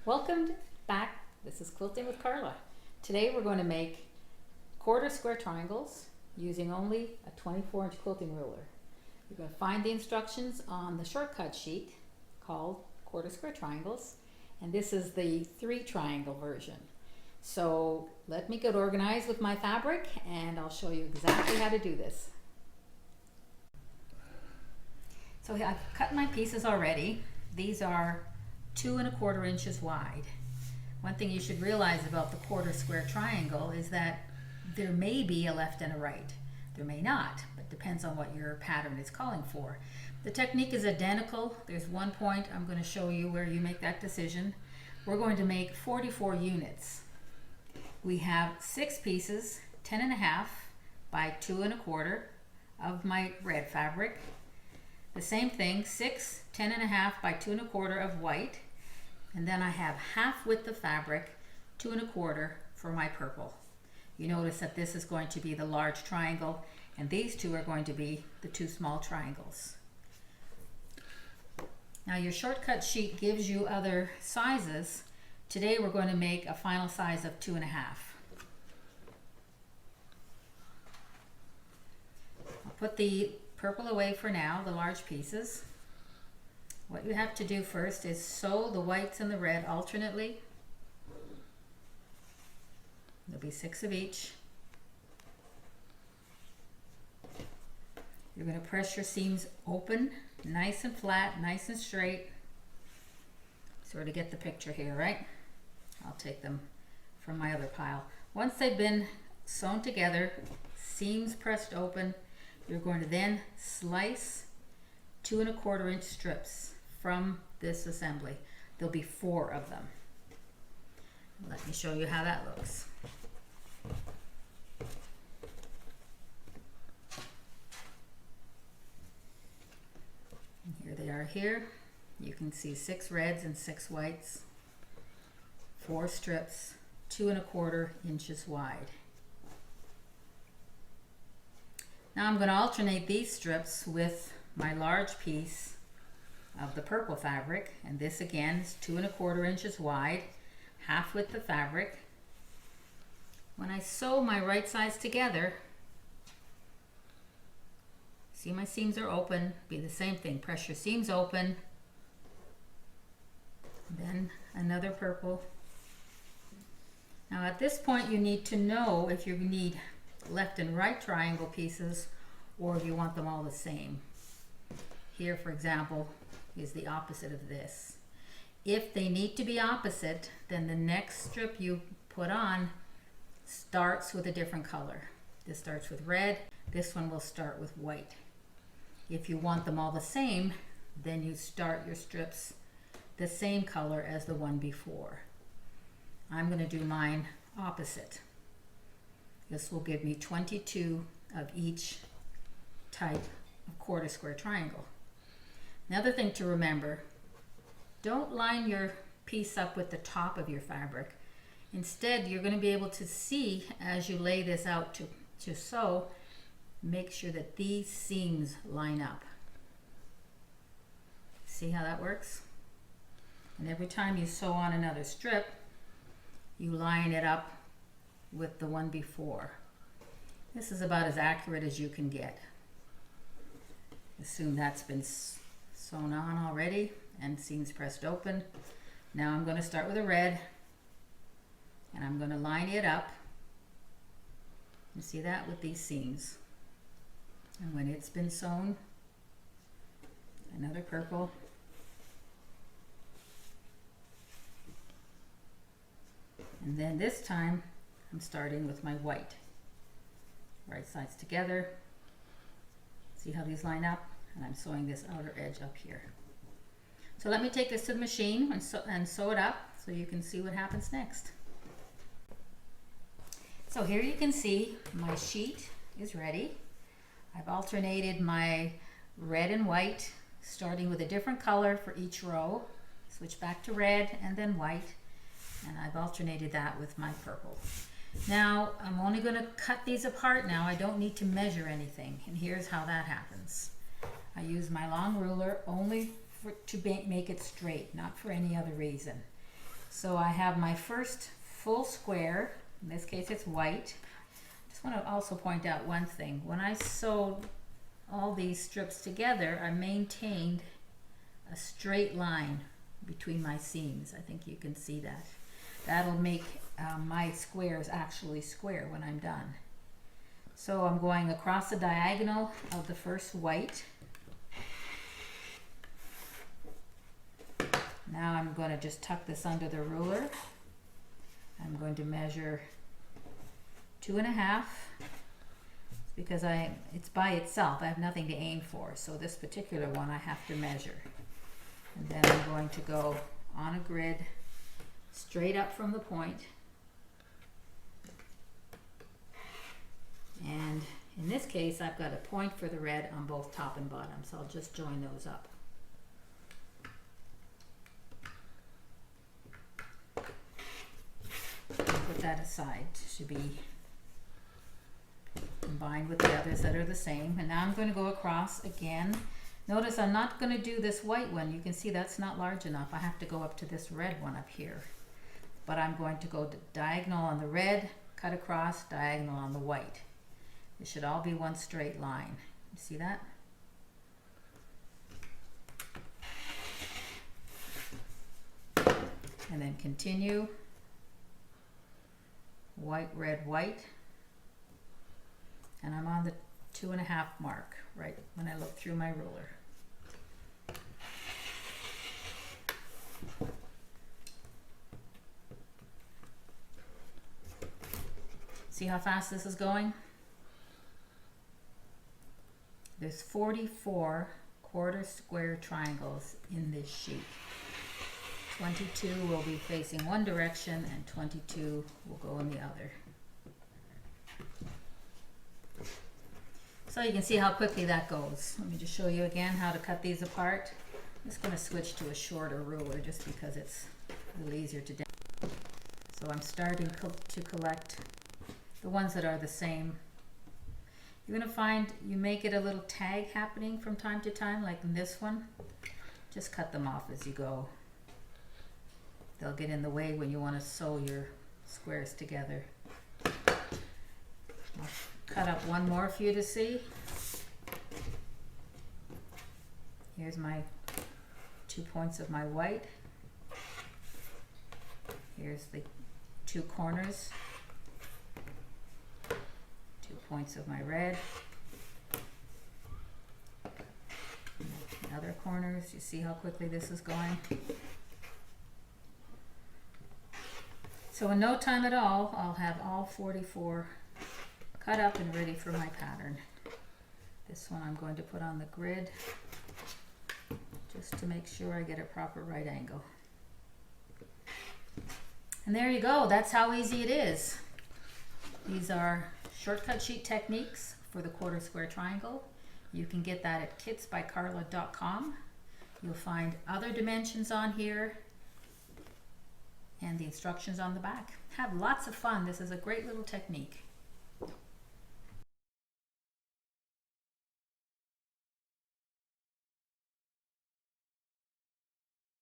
Welcome back. This is Quilting with Carla. Today we're going to make quarter square triangles using only a 24-inch quilting ruler. You're going to find the instructions on the shortcut sheet called quarter square triangles, and this is the 3 triangle version. So let me get organized with my fabric and I'll show you exactly how to do this. So I've cut my pieces already. These are 2 1/4 inches wide. One thing you should realize about the quarter square triangle is that there may be a left and a right. There may not, but depends on what your pattern is calling for. The technique is identical. There's one point I'm going to show you where you make that decision. We're going to make 44 units. We have 6 pieces, 10 1/2 by 2 1/4 of my red fabric. The same thing, 6 10 1/2 by 2 1/4 of white. And then I have half width of fabric, 2 1/4 for my purple. You notice that this is going to be the large triangle, and these 2 are going to be the 2 small triangles. Now your shortcut sheet gives you other sizes. Today we're going to make a final size of 2 1/2. I'll put the purple away for now, the large pieces. What you have to do first is sew the whites and the red alternately. There'll be 6 of each. You're going to press your seams open, nice and flat, nice and straight. Sort of get the picture here, right? I'll take them from my other pile. Once they've been sewn together, seams pressed open, you're going to then slice 2 1/4 inch strips from this assembly. There'll be 4 of them. Let me show you how that looks. And here they are here. You can see 6 reds and 6 whites, 4 strips, 2 1/4 inches wide. Now I'm going to alternate these strips with my large piece of the purple fabric, and this again is 2 1/4 inches wide, half width of fabric. When I sew my right sides together, see my seams are open, be the same thing, press your seams open, then another purple. Now at this point you need to know if you need left and right triangle pieces or if you want them all the same. Here, for example, is the opposite of this. If they need to be opposite, then the next strip you put on starts with a different color. This starts with red, this one will start with white. If you want them all the same, then you start your strips the same color as the one before. I'm going to do mine opposite. This will give me 22 of each type of quarter square triangle. Another thing to remember, don't line your piece up with the top of your fabric. Instead, you're going to be able to see as you lay this out to sew, make sure that these seams line up. See how that works? And every time you sew on another strip, you line it up with the one before. This is about as accurate as you can get. Assume that's been sewn on already and seams pressed open. Now I'm going to start with a red and I'm going to line it up. You see that with these seams. And when it's been sewn, another purple. And then this time I'm starting with my white. Right sides together. See how these line up? And I'm sewing this outer edge up here. So let me take this to the machine and sew it up so you can see what happens next. So here you can see my sheet is ready. I've alternated my red and white, starting with a different color for each row. Switch back to red and then white. And I've alternated that with my purple. Now I'm only going to cut these apart now. I don't need to measure anything, and here's how that happens. I use my long ruler only to make it straight, not for any other reason. So I have my first full square. In this case it's white. Just want to also point out one thing. When I sewed all these strips together, I maintained a straight line between my seams. I think you can see that. That'll make my squares actually square when I'm done. So I'm going across the diagonal of the first white. Now I'm going to just tuck this under the ruler. I'm going to measure 2.5 because it's by itself. I have nothing to aim for. So this particular one I have to measure. And then I'm going to go on a grid straight up from the point. And in this case, I've got a point for the red on both top and bottom, so I'll just join those up. Put that aside. It should be combined with the others that are the same. And now I'm going to go across again. Notice I'm not going to do this white one. You can see that's not large enough. I have to go up to this red one up here. But I'm going to go diagonal on the red, cut across, diagonal on the white. It should all be one straight line. You see that? And then continue. White, red, white. And I'm on the 2.5 mark, right when I look through my ruler. See how fast this is going? There's 44 quarter square triangles in this sheet. 22 will be facing one direction and 22 will go in the other. So you can see how quickly that goes. Let me just show you again how to cut these apart. I'm just going to switch to a shorter ruler just because it's a little easier to do. So I'm starting to collect the ones that are the same. You're going to find you may get a little tag happening from time to time, like in this one. Just cut them off as you go. They'll get in the way when you want to sew your squares together. I'll cut up one more for you to see. Here's my 2 points of my white. Here's the 2 corners. 2 points of my red. And other corners. You see how quickly this is going? So in no time at all, I'll have all 44 cut up and ready for my pattern. This one I'm going to put on the grid just to make sure I get a proper right angle. And there you go. That's how easy it is. These are shortcut sheet techniques for the quarter square triangle. You can get that at kitsbycarla.com. You'll find other dimensions on here and the instructions on the back. Have lots of fun. This is a great little technique.